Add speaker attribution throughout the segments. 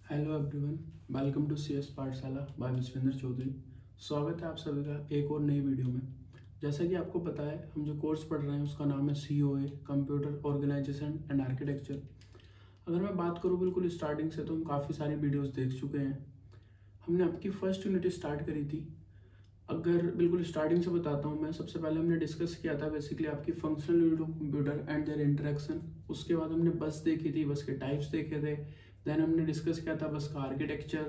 Speaker 1: Hello everyone, welcome to CS Pathshala by Vishvendra Chaudhary. स्वागत है आप सभी का एक और नई वीडियो में। जैसा कि आपको पता है, हम जो कोर्स पढ़ रहे हैं उसका नाम है COA, computer organisation and architecture. अगर मैं बात करूँ बिल्कुल स्टार्टिंग से, तो हम काफ़ी सारी वीडियोस देख चुके हैं। हमने आपकी फर्स्ट यूनिट स्टार्ट करी थी। अगर बिल्कुल स्टार्टिंग से बताता हूँ मैं, सबसे पहले हमने डिस्कस किया था बेसिकली आपकी functional unit of computer and there interaction. उसके बाद हमने बस देखी थी, बस के टाइप्स देखे थे। देन हमने डिस्कस किया था बस का आर्किटेक्चर।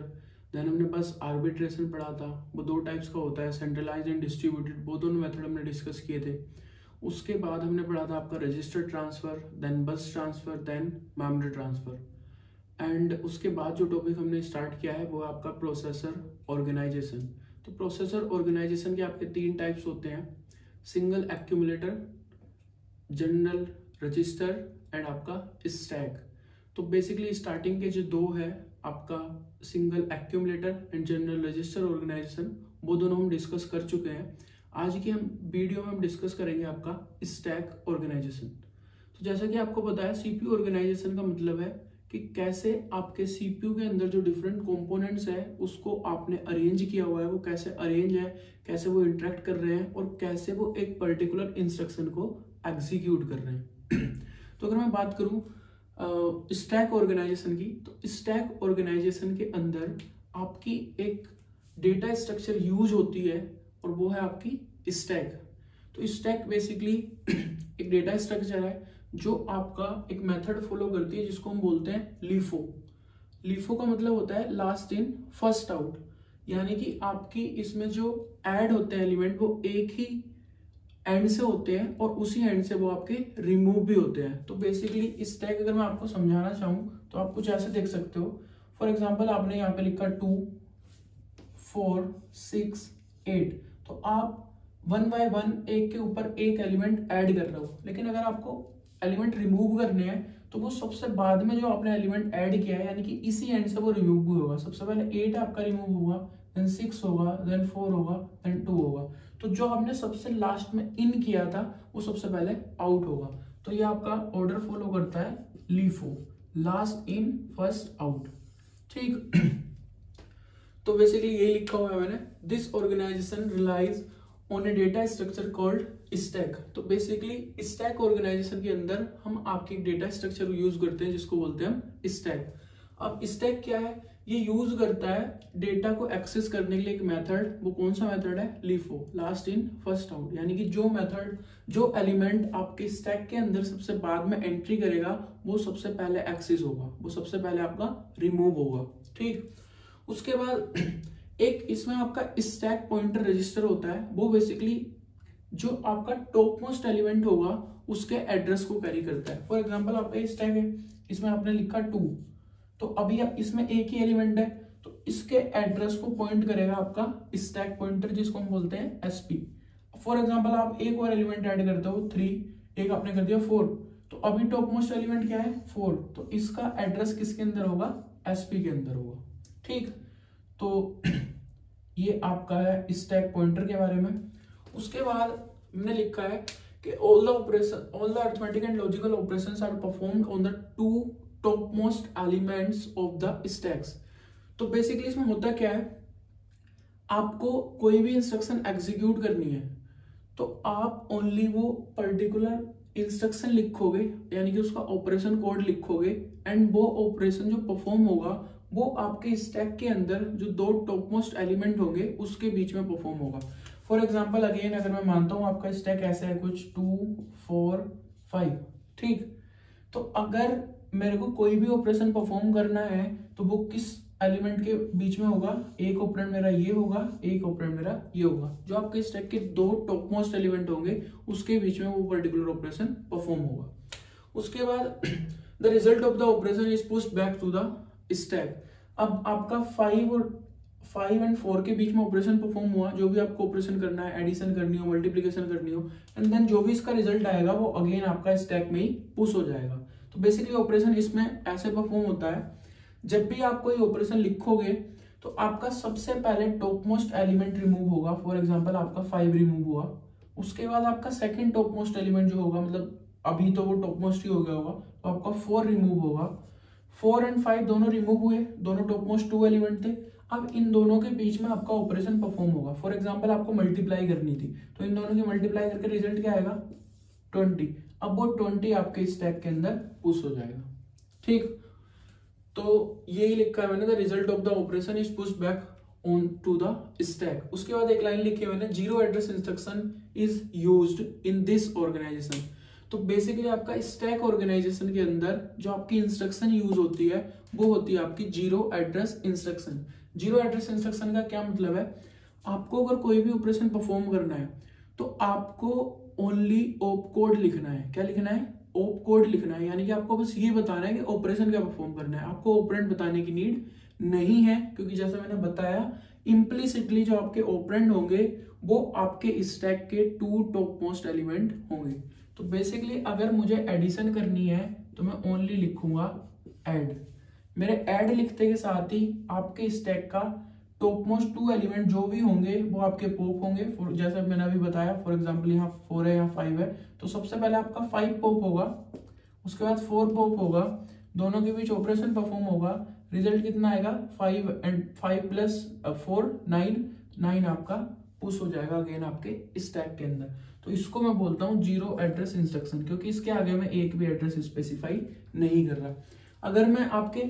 Speaker 1: देन हमने बस आर्बिट्रेशन पढ़ा था, वो दो टाइप्स का होता है, सेंट्रलाइज एंड डिस्ट्रीब्यूटेड, वो दोनों मेथड हमने डिस्कस किए थे। उसके बाद हमने पढ़ा था आपका register transfer, then bus transfer, then memory transfer. And उसके बाद जो टॉपिक हमने स्टार्ट किया है वो है आपका प्रोसेसर ऑर्गेनाइजेशन। तो प्रोसेसर ऑर्गेनाइजेशन के आपके तीन टाइप्स होते हैं, single accumulator, general register and आपका स्टैक। तो बेसिकली स्टार्टिंग के जो दो है आपका single accumulator and general register organisation, वो दोनों हम डिस्कस कर चुके हैं। आज की हम वीडियो में हम डिस्कस करेंगे आपका स्टैक ऑर्गेनाइजेशन। तो जैसा कि आपको पता है, CPU ऑर्गेनाइजेशन का मतलब है कि कैसे आपके CPU के अंदर जो डिफरेंट कंपोनेंट्स है उसको आपने अरेंज किया हुआ है, वो कैसे अरेंज है, कैसे वो इंटरेक्ट कर रहे हैं और कैसे वो एक पर्टिकुलर इंस्ट्रक्शन को एग्जीक्यूट कर रहे हैं। तो अगर मैं बात करूं स्टैक ऑर्गेनाइजेशन की, तो स्टैक ऑर्गेनाइजेशन के अंदर आपकी एक डेटा स्ट्रक्चर यूज होती है और वो है आपकी स्टैक। तो स्टैक बेसिकली एक डेटा स्ट्रक्चर है जो आपका एक मेथड फॉलो करती है जिसको हम बोलते हैं लीफो। लीफो का मतलब होता है लास्ट इन फर्स्ट आउट, यानी कि आपकी इसमें जो ऐड होते हैं एलिमेंट वो एक ही एंड से होते हैं और उसी एंड से वो आपके रिमूव भी होते हैं। तो बेसिकली स्टैक अगर मैं आपको समझाना चाहूँ तो आप कुछ ऐसे देख सकते हो। फॉर एग्जांपल आपने यहाँ पे लिखा 2 4 6 8, तो आप 1 बाय 1 एक के ऊपर एक एलिमेंट ऐड कर रहे हो। लेकिन अगर आपको एलिमेंट रिमूव करने हैं तो वो सबसे बाद में जो आपने एलिमेंट ऐड किया है, यानी कि इसी एंड से वो रिमूव भी होगा। सबसे पहले 8 आपका रिमूव होगा, देन 6 होगा, देन 4 होगा, देन 2 होगा। तो जो आपने सबसे लास्ट में इन किया था वो सबसे पहले आउट होगा। तो ये आपका ऑर्डर फॉलो करता है LIFO, last in first out. ठीक। तो बेसिकली ये लिखा हुआ है मैंने, this organisation relies on a data structure called stack. तो बेसिकली स्टैक ऑर्गेनाइजेशन के अंदर हम आपके डेटा स्ट्रक्चर यूज करते हैं जिसको बोलते हैं हम स्टैक। अब स्टैक क्या है? ये यूज करता है डेटा को एक्सेस करने के लिए एक मेथड। वो कौन सा मेथड है? LIFO, last in first out. यानी कि जो मेथड, जो एलिमेंट आपके स्टैक के अंदर सबसे बाद में एंट्री करेगा वो सबसे पहले एक्सेस होगा, वो सबसे पहले आपका रिमूव होगा। ठीक। उसके बाद एक इसमें आपका स्टैक पॉइंटर रजिस्टर होता है, वो बेसिकली जो आपका टॉप मोस्ट एलिमेंट होगा उसके एड्रेस को कैरी करता है। फॉर एग्जांपल आपका स्टैक है, इसमें आपने लिखा 2, तो अभी इसमें एक ही एलिमेंट है तो इसके एड्रेस को पॉइंट करेगा आपका स्टैक पॉइंटर, जिसको हम बोलते हैं SP। फॉर एग्जांपल आप एक और एलिमेंट ऐड करते हो 3, एक आपने कर दिया 4, तो अभी टॉप मोस्ट एलिमेंट क्या है? 4, तो इसका एड्रेस किसके अंदर होगा? SP के अंदर होगा। ठीक। तो ये आपका है स्टैक पॉइंटर के बारे में। उसके बाद हमने लिखा है कि all the arithmetic and logical operations are performed on the 2 top most elements of the stacks. तो बेसिकली इसमें होता क्या है, आपको कोई भी इंस्ट्रक्शन एग्जीक्यूट करनी है तो आप ओनली वो पर्टिकुलर इंस्ट्रक्शन लिखोगे, यानी कि उसका ऑपरेशन कोड लिखोगे, एंड वो ऑपरेशन जो परफॉर्म होगा वो आपके स्टैक के अंदर जो 2 टॉप मोस्ट एलिमेंट होंगे उसके बीच में परफॉर्म होगा। फॉर एग्जांपल अगेन अगर मैं मानता हूं आपका स्टैक ऐसा है कुछ 2 4 5। ठीक। तो अगर मेरे को कोई भी ऑपरेशन परफॉर्म करना है तो वो किस एलिमेंट के बीच में होगा? एक ऑपरेंड मेरा ये होगा, एक ऑपरेंड मेरा ये होगा। जो आपके स्टैक के 2 टॉप मोस्ट एलिमेंट होंगे उसके बीच में वो पर्टिकुलर ऑपरेशन परफॉर्म होगा। उसके बाद the result of the operation is pushed back to the stack. अब आपका 5 एंड 4 के बीच में ऑपरेशन परफॉर्म हुआ, जो भी आपको ऑपरेशन करना है, एडिशन करनी हो, मल्टीप्लिकेशन करनी हो, एंड देन जो भी इसका रिजल्ट आएगा वो अगेन आपका स्टैक में ही पुश हो जाएगा। तो बेसिकली ऑपरेशन इसमें ऐसे परफॉर्म होता है, जब भी आप कोई ऑपरेशन लिखोगे तो आपका सबसे पहले टॉप मोस्ट एलिमेंट रिमूव होगा। फॉर एग्जांपल आपका 5 रिमूव हुआ, उसके बाद आपका सेकंड टॉप मोस्ट एलिमेंट जो होगा, मतलब अभी तो वो टॉप मोस्ट ही हो गया होगा, तो आपका 4 रिमूव होगा, 4 और 5 दोनों रिमूव हुए, दोनों टॉप मोस्ट 2 एलिमेंट थे। अब इन दोनों के बीच में आपका ऑपरेशन परफॉर्म होगा। फॉर एग्जांपल आपको मल्टीप्लाई करनी थी, तो इन दोनों की मल्टीप्लाई करके रिजल्ट क्या आएगा 20। अब वो 20 आपके स्टैक के अंदर पुश हो जाएगा। ठीक, तो यही लिखा है मैंने, the result of the operation is push back on to the stack. उसके बाद एक लाइन लिखी है मैंने, zero address instruction is used in this organisation. तो बेसिकली आपका स्टैक ऑर्गेनाइजेशन के अंदर जो आपकी इंस्ट्रक्शन यूज होती है वो होती है आपकी zero address instruction. Zero address instruction का क्या मतलब है, आपको अगर कोई भी ऑपरेशन परफॉर्म करना है तो आपको ओनली ऑप कोड लिखना है। क्या लिखना है, ऑप कोड लिखना है, यानी कि आपको बस ये बताना है कि ऑपरेशन क्या परफॉर्म करना है। आपको ऑपरेंड बताने की नीड नहीं है, क्योंकि जैसा मैंने बताया इम्प्लिसिटली जो आपके ऑपरेंड होंगे वो आपके स्टैक के 2 टॉप मोस्ट एलिमेंट होंगे। तो बेसिकली अगर मुझे एडिशन करनी है तो मैं ओनली लिखूंगा ऐड। मेरे ऐड लिखते के साथ ही आपके स्टैक का टॉप मोस्ट 2 एलिमेंट जो भी होंगे वो आपके पॉप होंगे। जैसा मैंने अभी बताया, फॉर एग्जांपल यहाँ 4 है, यहाँ 5 है, तो सबसे पहले आपका 5 पॉप होगा, उसके बाद 4 पॉप होगा, दोनों के बीच ऑपरेशन परफॉर्म होगा। रिजल्ट कितना आएगा 5 एंड 5 प्लस 4 9 आपका पुश हो जाएगा अगेन आपके स्टैक के अंदर। तो इसको मैं बोलता हूँ जीरो एड्रेस इंस्ट्रक्शन, क्योंकि इसके आगे मैं एक भी एड्रेस स्पेसिफाई नहीं कर रहा। अगर मैं आपके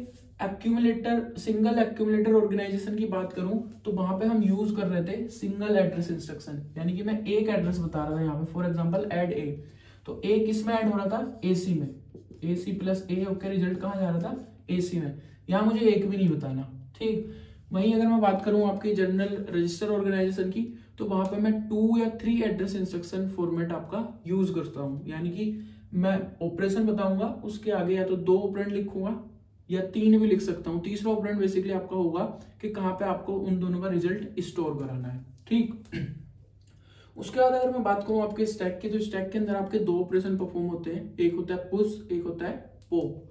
Speaker 1: एक्यूमुलेटर सिंगल एक्यूमुलेटर ऑर्गेनाइजेशन की बात करूं तो वहां पे हम यूज कर रहे थे सिंगल एड्रेस इंस्ट्रक्शन, यानी कि मैं एक एड्रेस बता रहा था यहाँ पे, फॉर एग्जांपल ऐड ए, तो ए किस में ऐड हो रहा था, एसी में, एसी प्लस ए ओके, रिजल्ट कहाँ जा रहा था, एसी में। यहाँ मुझे एक भी नहीं बताना। ठीक, वहीं अगर मैं बात करूं आपकी जनरल रजिस्टर ऑर्गेनाइजेशन की, तो वहां पे मैं 2 या 3 एड्रेस इंस्ट्रक्शन फॉर्मेट आपका यूज करता हूं, यानी कि मैं ऑपरेशन बताऊंगा, उसके आगे या तो 2 ऑपरेंड लिखूंगा या 3 भी लिख सकता हूं। तीसरा ऑपरेंड बेसिकली आपका होगा कि कहां पे आपको उन दोनों का रिजल्ट स्टोर कराना है। ठीक, उसके बाद अगर मैं बात करूं आपके स्टैक की, तो स्टैक के अंदर आपके 2 ऑपरेशन परफॉर्म होते हैं, एक होता है पुश, एक होता है पॉप।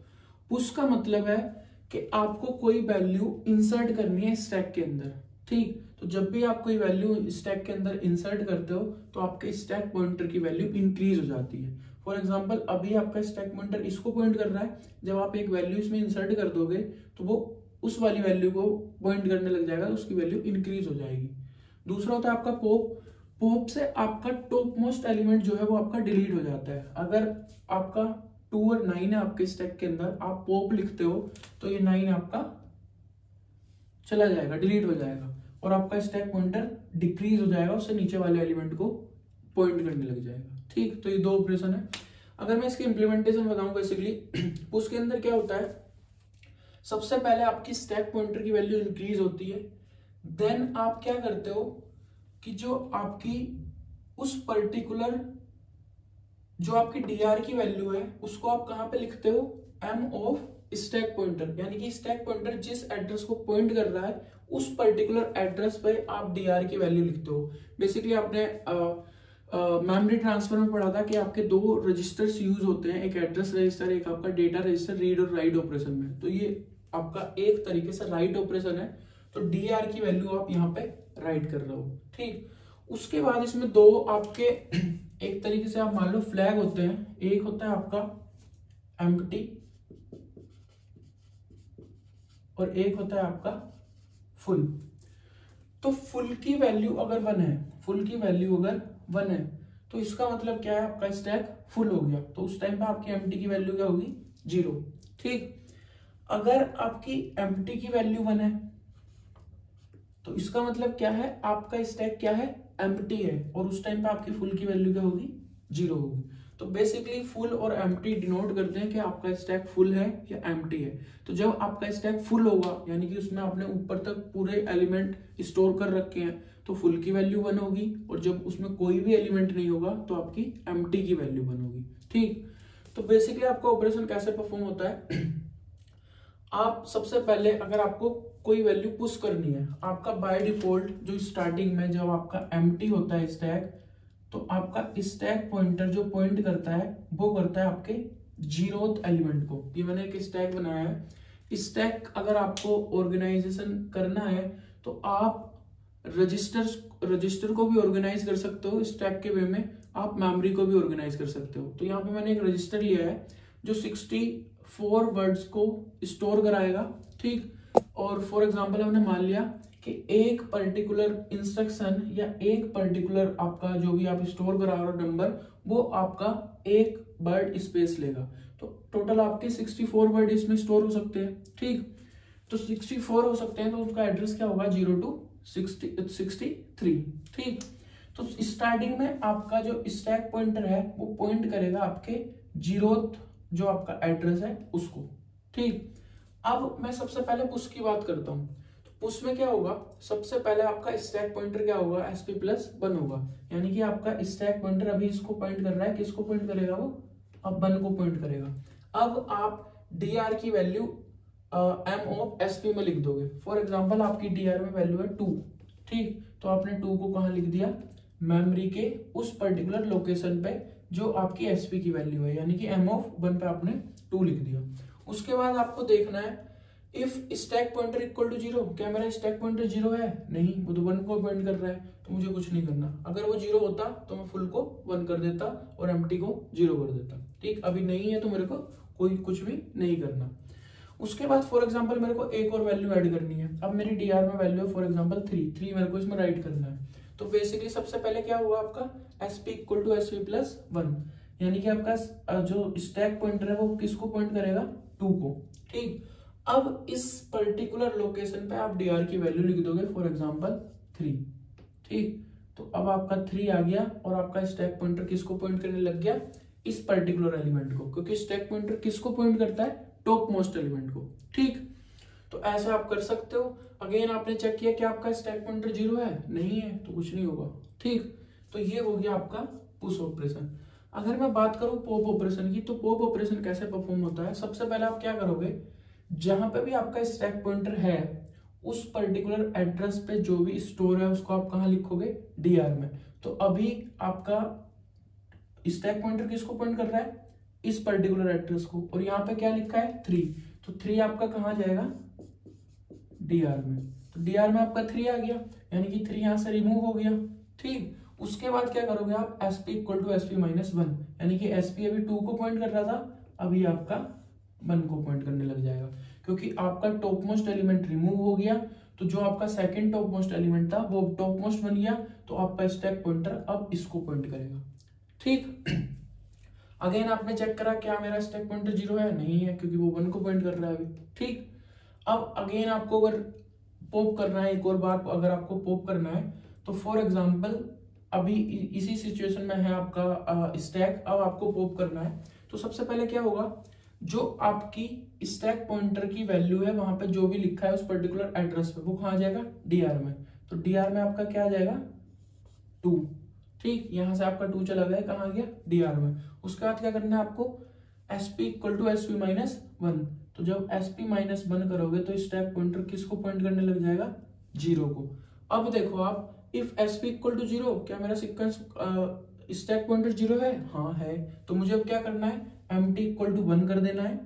Speaker 1: पुश का मतलब है कि आपको कोई वैल्यू इंसर्ट करनी है स्टैक के अंदर। ठीक, तो जब भी आप कोई वैल्यू स्टैक के अंदर इंसर्ट करते हो तो आपके स्टैक पॉइंटर की वैल्यू इंक्रीज हो जाती है। फॉर एग्जांपल अभी आपका स्टैक पॉइंटर इसको पॉइंट कर रहा है, जब आप एक वैल्यू इसमें इंसर्ट कर दोगे तो वो उस वाली वैल्यू को पॉइंट करने लग जाएगा, तो उसकी वैल्यू इंक्रीज हो जाएगी। दूसरा होता है आपका पॉप। पॉप से आपका टॉप मोस्ट एलिमेंट जो है वो आपका डिलीट हो जाता है। अगर आपका 2 और 9 है आपके स्टैक के अंदर, आप पॉप लिखते हो तो ये 9 आपका चला जाएगा, डिलीट हो जाएगा, और आपका स्टैक पॉइंटर डिक्रीज हो जाएगा, उससे नीचे वाले एलिमेंट को पॉइंट करने लग जाएगा। ठीक, तो ये 2 ऑपरेशन है। अगर मैं इसके इंप्लीमेंटेशन बताऊं, बेसिकली पुश के अंदर क्या होता है, सबसे पहले आपकी स्टैक पॉइंटर की वैल्यू इंक्रीज होती है, देन आप क्या करते हो कि जो आपकी उस पर्टिकुलर जो आपकी डीआर की वैल्यू है उसको आप कहां पे लिखते हो, एम ऑफ स्टैक पॉइंटर, यानी कि स्टैक पॉइंटर जिस एड्रेस को पॉइंट कर रहा है उस पर्टिकुलर एड्रेस पे आप डीआर की वैल्यू लिखते हो। बेसिकली आपने मेमोरी ट्रांसफर में पढ़ा था कि आपके 2 रजिस्टर्स यूज होते हैं, एक एड्रेस रजिस्टर, एक आपका डेटा रजिस्टर, रीड और राइट ऑपरेशन में। तो ये आपका एक तरीके से राइट ऑपरेशन है, तो डीआर की वैल्यू आप यहाँ पे राइट कर रहे हो। ठीक, उसके बाद इसमें 2 आपके एक तरीके से आप मान लो फ्लैग होते हैं, एक होता है आपका एम्प्टी और एक होता है आपका फुल। तो फुल की वैल्यू अगर 1 है, फुल की वैल्यू अगर 1 है तो इसका मतलब क्या है, आपका स्टैक फुल हो गया, तो उस टाइम पे आपकी एम्प्टी की वैल्यू क्या होगी, 0। ठीक, अगर आपकी एम्प्टी की वैल्यू 1 है तो इसका मतलब क्या है, आपका स्टैक क्या है, एम्प्टी है, और उस टाइम पे आपकी फुल की वैल्यू क्या होगी, 0 होगी। तो बेसिकली फुल और एम्प्टी डिनोट करते हैं कि आपका स्टैक फुल है या एम्प्टी है। तो जब आपका स्टैक फुल होगा, यानी कि उसमें आपने ऊपर तक पूरे एलिमेंट स्टोर कर रखे हैं, तो फुल की वैल्यू 1 होगी, और जब उसमें कोई भी एलिमेंट नहीं होगा तो आपकी एम्प्टी की वैल्यू 1 होगी। ठीक, तो बेसिकली आपका ऑपरेशन कैसे परफॉर्म होता है, आप सबसे पहले अगर आपको कोई वैल्यू पुश करनी है, आपका बाय डिफॉल्ट जो स्टार्टिंग में जब आपका एम्प्टी होता है स्टैक, तो आपका स्टैक पॉइंटर जो पॉइंट करता है वो करता है आपके 0th एलिमेंट को। ये मैंने एक स्टैक बनाया है। स्टैक अगर आपको ऑर्गेनाइजेशन करना है तो आप रजिस्टर को भी ऑर्गेनाइज कर सकते हो स्टैक के वे में, आप मेमोरी को भी ऑर्गेनाइज कर सकते हो। तो यहाँ पे मैंने एक रजिस्टर लिया है जो 4 वर्ड्स को स्टोर कराएगा, ठीक। और फॉर एग्जांपल हमने मान लिया कि एक पर्टिकुलर इंस्ट्रक्शन या एक पर्टिकुलर आपका जो भी आप स्टोर करा रहे हो नंबर, वो आपका एक वर्ड स्पेस लेगा। तो टोटल आपके 64 वर्ड इसमें स्टोर हो सकते हैं, ठीक। तो 64 हो सकते हैं, तो उसका एड्रेस क्या होगा 0 to 63, ठीक। तो स्टार्टिंग में आपका जो स्टैक पॉइंटर है वो पॉइंट करेगा आपके 0th जो आपका एड्रेस है उसको, ठीक। अब मैं सबसे पहले पुश की बात करता हूं। तो पुश में क्या होगा, सबसे पहले आपका स्टैक पॉइंटर क्या होगा SP+1 होगा, यानी कि आपका स्टैक पॉइंटर अभी इसको पॉइंट कर रहा है, किसको पॉइंट करेगा वो, अब 1 को पॉइंट करेगा। अब आप dr की वैल्यू m of sp में लिख दोगे। फॉर एग्जांपल आपकी dr में वैल्यू है 2, ठीक। तो आपने 2 को कहां लिख दिया, मेमोरी के उस पर्टिकुलर लोकेशन पे जो आपकी sp की वैल्यू है, यानी कि m of 1 पे आपने 2 लिख दिया। उसके बाद आपको देखना है if stack pointer equal to 0, क्या मेरा स्टैक पॉइंटर 0 है, नहीं, वो तो 1 को पॉइंट कर रहा है, तो मुझे कुछ नहीं करना। अगर वो 0 होता तो मैं फुल को 1 कर देता और एम्प्टी को 0 कर देता, ठीक। अभी नहीं है तो मेरे को कोई कुछ भी नहीं करना। उसके बाद फॉर एग्जांपल मेरे को एक और वैल्यू ऐड करनी है। अब मेरी डीआर में वैल्यू है फॉर एग्जांपल 3 मेरे को इसमें राइट करना है। तो बेसिकली सबसे पहले क्या हुआ आपका SP इक्वल टू SP+1, यानी कि आपका जो स्टैक पॉइंटर है वो किसको पॉइंट करेगा, 2 को, ठीक। अब इस पर्टिकुलर लोकेशन पे आप डीआर की वैल्यू लिख दोगे फॉर एग्जांपल 3, ठीक। तो अब आपका 3 आ गया और आपका स्टैक पॉइंटर किसको पॉइंट करने लग गया, इस पर्टिकुलर एलिमेंट को, क्योंकि स्टैक पॉइंटर किसको पॉइंट करता है, टॉप मोस्ट एलिमेंट को, ठीक। तो ऐसा आप कर सकते हो। अगेन आपने चेक किया कि आपका स्टैक पॉइंटर 0 है, नहीं है तो कुछ नहीं होगा, ठीक। तो ये हो गया आपका पुश ऑपरेशन। अगर मैं बात करूं पॉप ऑपरेशन की, तो पॉप ऑपरेशन कैसे परफॉर्म होता है। सबसे पहले आप क्या करोगे, जहां पे भी आपका स्टैक पॉइंटर है उस पर्टिकुलर एड्रेस पे जो भी स्टोर है उसको आप कहां लिखोगे, डीआर में। तो अभी आपका स्टैक पॉइंटर किसको पॉइंट कर रहा है, इस पर्टिकुलर एड्रेस को, और यहाँ पे क्या लिखा है 3, तो 3 आपका कहां जाएगा, डीआर में। तो डीआर में आपका 3 आ गया, यानी कि 3 यहां से रिमूव हो गया, ठीक। उसके बाद क्या करोगे आप, SP इक्वल टू SP-1, यानी कि SP अभी 2 को पॉइंट कर रहा था, अभी आपका 1 को पॉइंट करने लग जाएगा, क्योंकि आपका टॉप मोस्ट एलिमेंट रिमूव हो गया। तो जो आपका सेकंड टॉप मोस्ट एलिमेंट था वो टॉप मोस्ट बन गया, तो आपका स्टैक पॉइंटर अब इसको पॉइंट करेगा, ठीक। अगेन आपने चेक करा क्या मेरा स्टैक पॉइंटर 0 है, नहीं है, क्योंकि वो 1 को पॉइंट कर रहा है अभी, ठीक। अब अगेन आपको अगर पॉप करना है, एक और बार अगर आपको पॉप करना है, तो फॉर एग्जांपल अभी इसी सिचुएशन में है आपका स्टैक, अब आपको पॉप करना है। तो सबसे पहले क्या होगा, जो आपकी स्टैक पॉइंटर की वैल्यू है वहां पे जो भी लिखा है उस पर्टिकुलर एड्रेस पे, वो कहां जाएगा, डीआर में। तो डीआर में आपका क्या आ जाएगा, 2, ठीक। यहां से आपका 2 चला गया, कहां गया, डीआर में। उसके बाद क्या करना है आपको, SP इक्वल टू SP-1, तो जब SP-1 करोगे तो स्टैक पॉइंटर किसको पॉइंट करने लग जाएगा, 0 को। अब देखो आप, इफ SP इक्वल टू 0, क्या मेरा सीक्वेंस स्टैक पॉइंटर 0 है, हाँ है। तो मुझे अब क्या करना है, empty इक्वल टू 1 कर देना है,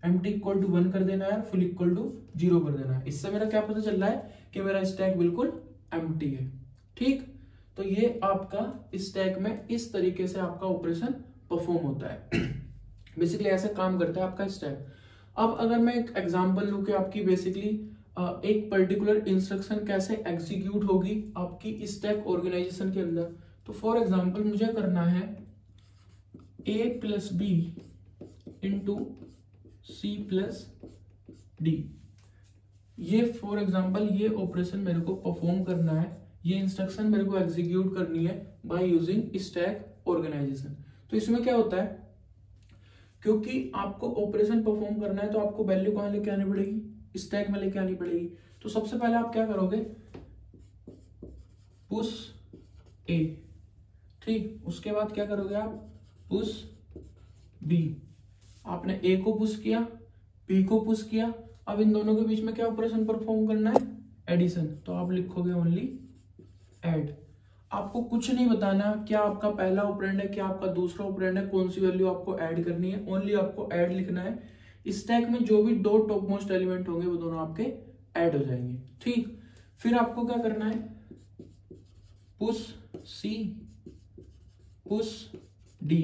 Speaker 1: empty इक्वल टू 1 कर देना है, फुल इक्वल टू 0 कर देना है। इससे मेरा क्या पता चल रहा है कि मेरा स्टैक बिल्कुल एम्प्टी है, ठीक। तो ये आपका स्टैक में इस तरीके से आपका ऑपरेशन परफॉर्म होता है। बेसिकली ऐसे काम करता है आपका स्टैक। अब अगर मैं एक एग्जांपल लूं कि आपकी बेसिकली एक पर्टिकुलर इंस्ट्रक्शन कैसे एग्जीक्यूट होगी आपकी स्टैक ऑर्गेनाइजेशन के अंदर, तो फॉर एग्जांपल मुझे करना है A+B इंटू C+D। ये फॉर एग्जांपल ये ऑपरेशन मेरे को परफॉर्म करना है, ये इंस्ट्रक्शन मेरे को एग्जीक्यूट करनी है बाय यूजिंग स्टैक ऑर्गेनाइजेशन। तो इसमें क्या होता है, क्योंकि आपको ऑपरेशन परफॉर्म करना है तो आपको वैल्यू कहां लेके आनी पड़ेगी, स्टैक में लेके आनी पड़ेगी। तो सबसे पहले आप क्या करोगे, पुश A, ठीक। उसके बाद क्या करोगे आप, पुश B। आपने A को पुश किया, B को पुश किया, अब इन दोनों के बीच में क्या ऑपरेशन परफॉर्म करना है, एडिशन। तो आप लिखोगे ओनली ऐड। आपको कुछ नहीं बताना क्या आपका पहला ऑपरेंड है, क्या आपका दूसरा ऑपरेंड है, कौन सी वैल्यू आपको ऐड करनी है, ओनली आपको ऐड लिखना है। स्टैक में जो भी 2 टॉप मोस्ट एलिमेंट होंगे वो दोनों आपके ऐड हो जाएंगे, ठीक। फिर आपको क्या करना है, पुश C, पुश D।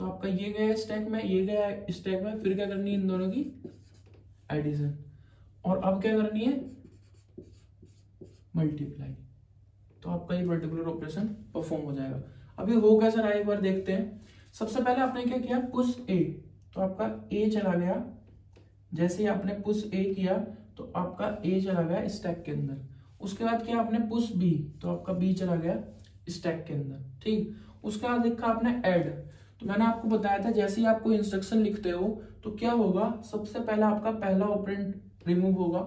Speaker 1: तो आपका ये गया स्टैक में, ये गया स्टैक में, फिर क्या करनी है इन दोनों की एडिशन, और अब क्या करनी है मल्टीप्लाई। तो आपका ये पर्टिकुलर ऑपरेशन परफॉर्म हो जाएगा। अभी हो कैसा रहा है एक बार देखते हैं। सबसे पहले आपने क्या किया, पुश ए, तो आपका ए चला गया। जैसे ही आपने पुश ए किया तो आपका ए चला गया स्टैक के अंदर। उसके बाद किया आपने पुश बी, तो आपका बी चला गया स्टैक के अंदर। ठीक, उसके बाद लिखा आपने ऐड। तो मैंने आपको बताया था जैसे ही आपको इंस्ट्रक्शन लिखते हो तो क्या होगा, सबसे पहले आपका पहला ऑपरेंड रिमूव होगा,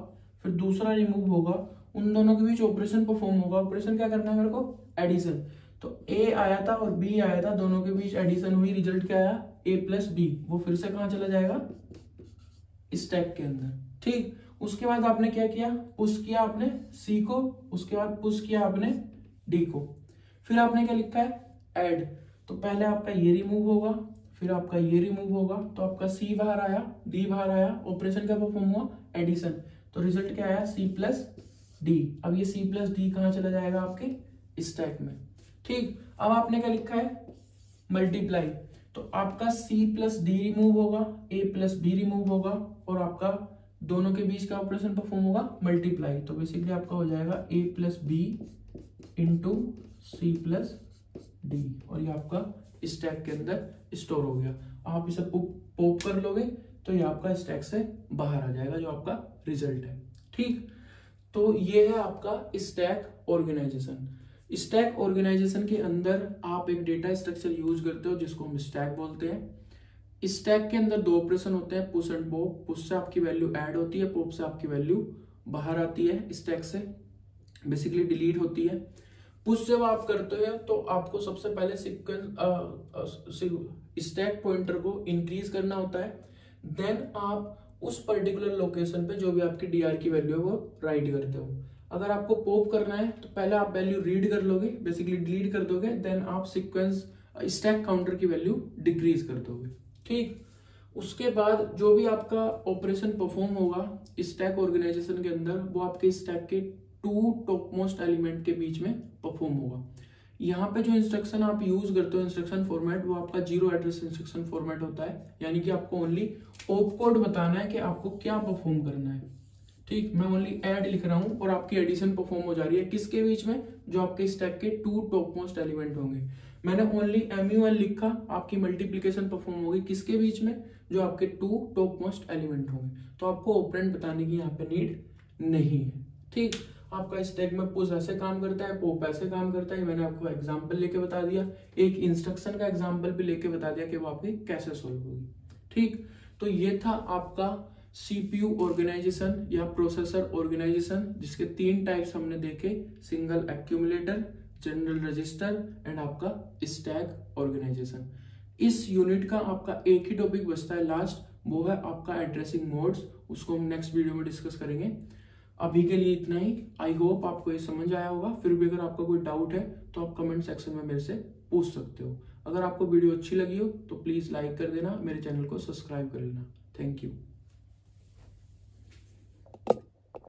Speaker 1: फिर दूसरा रिमूव होगा, उन दोनों के बीच ऑपरेशन परफॉर्म होगा। ऑपरेशन क्या करना है मेरे को, एडिशन। तो ए आया था और बी आया था, दोनों के बीच एडिशन हुई, रिजल्ट क्या आया ए प्लस बी, वो फिर से कहां चला जाएगा स्टैक के अंदर। ठीक, उसके बाद आपने क्या किया, पुश किया आपने सी को, उसके बाद पुश किया आपने डी को, फिर आपने क्या लिखा है ऐड। तो पहले आपका ये रिमूव होगा, फिर आपका ये रिमूव होगा, तो आपका सी बाहर आया, डी बाहर आया, ऑपरेशन क्या परफॉर्म हुआ एडिशन। तो रिजल्ट क्या आया सी प्लस डी। अब ये सी प्लस डी कहां चला जाएगा आपके स्टैक में। ठीक, अब आपने क्या लिखा है मल्टीप्लाई। तो आपका सी प्लस डी रिमूव होगा, ए प्लस बी रिमूव होगा, और आपका दोनों के बीच का ऑपरेशन परफॉर्म होगा मल्टीप्लाई। तो बेसिकली आपका हो जाएगा A plus B into C plus D, और ये आपका स्टैक के अंदर स्टोर हो गया। आप इसे पॉप कर लोगे तो ये आपका स्टैक से बाहर आ जाएगा, जो आपका रिजल्ट है। ठीक, तो ये है आपका स्टैक ऑर्गेनाइजेशन। स्टैक ऑर्गेनाइजेशन के अंदर आप एक डेटा स्ट्रक्चर यूज करते हो जिसको हम स्टैक बोलते हैं। स्टैक के अंदर दो ऑपरेशन होते हैं, पुश एंड पॉप। पुश से आपकी वैल्यू ऐड होती है, पॉप से आपकी वैल्यू बाहर आती है स्टैक से, बेसिकली डिलीट होती है। पुश जब आप करते हो तो आपको सबसे पहले स्टैक पॉइंटर को इंक्रीज करना होता है, देन आप उस पर्टिकुलर लोकेशन पे जो भी आपकी डीआर की वैल्यू है वो राइट करते हो। अगर आपको पॉप करना है तो पहले आप वैल्यू रीड कर लोगे, बेसिकली डिलीट कर दोगे, देन आप सीक्वेंस स्टैक काउंटर की वैल्यू डिक्रीज कर दोगे। ठीक, उसके बाद जो भी आपका ऑपरेशन परफॉर्म होगा स्टैक ऑर्गेनाइजेशन के अंदर, वो आपके स्टैक के टू टॉप मोस्ट एलिमेंट के बीच में परफॉर्म होगा। यहाँ पे जो इंस्ट्रक्शन आप यूज करते हो इंस्ट्रक्शन फॉर्मेट, वो आपका जीरो एड्रेस इंस्ट्रक्शन फॉर्मेट होता है, यानी कि आपको ओनली ऑप कोड बताना है कि आपको क्या परफॉर्म करना है। ठीक, मैं ओनली ऐड लिख रहा हूँ और आपकी एडिशन परफॉर्म हो जा रही है किसके बीच में, जो आपके स्टैक के टू टॉप मोस्ट एलिमेंट होंगे। मैंने ओनली MUL लिखा, आपकी मल्टीप्लीकेशन परफॉर्म होगी किसके बीच में, जो आपके टू टॉप मोस्ट एलिमेंट होंगे। तो आपको ऑपरेंड बताने की यहाँ पे नीड नहीं है। ठीक, आपका स्टैक में पुश ऐसे काम करता है, पॉप ऐसे काम करता है, मैंने आपको एग्जांपल लेके बता दिया, एक इंस्ट्रक्शन का एग्जांपल भी लेके बता दिया कि वो आपकी कैसे सोल्व होगी। ठीक, तो ये था आपका CPU ऑर्गेनाइजेशन या प्रोसेसर ऑर्गेनाइजेशन, जिसके 3 टाइप्स हमने देखे, single accumulator, general register and आपका स्टैक ऑर्गेनाइजेशन। इस यूनिट का आपका एक ही टॉपिक बचता है लास्ट, वो है आपका एड्रेसिंग मोड्स, उसको हम नेक्स्ट वीडियो में डिस्कस करेंगे। अभी के लिए इतना ही। आई होप आपको ये समझ आया होगा। फिर भी अगर आपका कोई डाउट है तो आप कमेंट सेक्शन में मेरे से पूछ सकते हो। अगर आपको वीडियो अच्छी लगी हो तो प्लीज लाइक कर देना, मेरे चैनल को सब्सक्राइब कर लेना। Thank you.